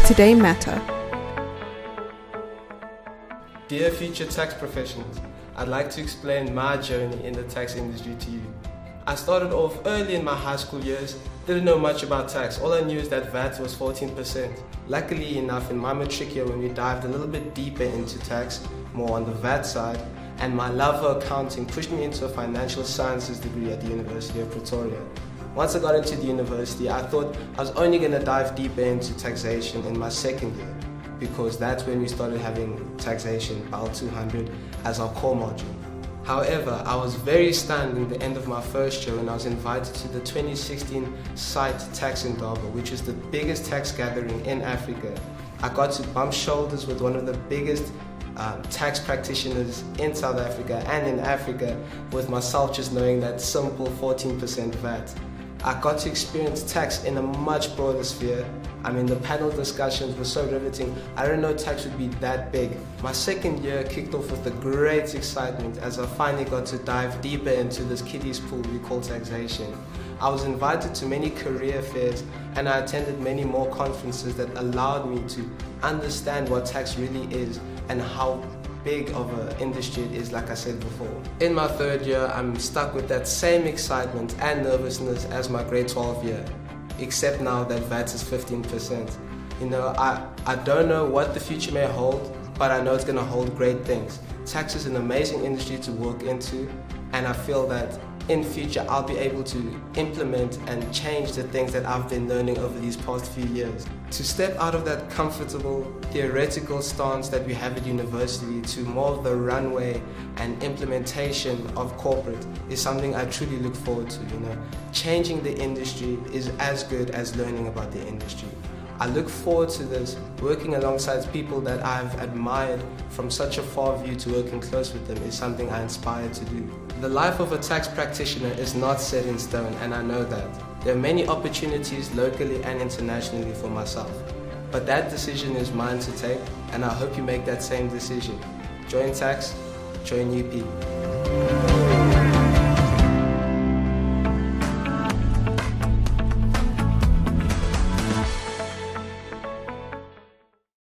Today Matter. Dear future tax professionals, I'd like to explain my journey in the tax industry to you. I started off early in my high school years, didn't know much about tax. All I knew is that VAT was 14%. Luckily enough, in my matric year when we dived a little bit deeper into tax, more on the VAT side, and my love for accounting pushed me into a financial sciences degree at the University of Pretoria. Once I got into the university, I thought I was only going to dive deeper into taxation in my second year, because that's when we started having taxation, BAL 200, as our core module. However, I was very stunned in the end of my first year when I was invited to the 2016 site Taxation Department, which is the biggest tax gathering in Africa. I got to bump shoulders with one of the biggest tax practitioners in South Africa and in Africa, with myself just knowing that simple 14% VAT. I got to experience tax in a much broader sphere. I mean, the panel discussions were so riveting. I didn't know tax would be that big. My second year kicked off with a great excitement as I finally got to dive deeper into this kiddies pool we call taxation. I was invited to many career fairs and I attended many more conferences that allowed me to understand what tax really is and how big of an industry it is, like I said before. In my third year, I'm stuck with that same excitement and nervousness as my grade 12 year, except now that VAT is 15%. You know, I don't know what the future may hold, but I know it's going to hold great things. Tax is an amazing industry to work into, and I feel that in future I'll be able to implement and change the things that I've been learning over these past few years. To step out of that comfortable theoretical stance that we have at university to more of the runway and implementation of corporate is something I truly look forward to. You know, changing the industry is as good as learning about the industry. I look forward to this, working alongside people that I've admired from such a far view. To working close with them is something I aspire to do. The life of a tax practitioner is not set in stone, and I know that. There are many opportunities locally and internationally for myself. But that decision is mine to take, and I hope you make that same decision. Join tax, join UP.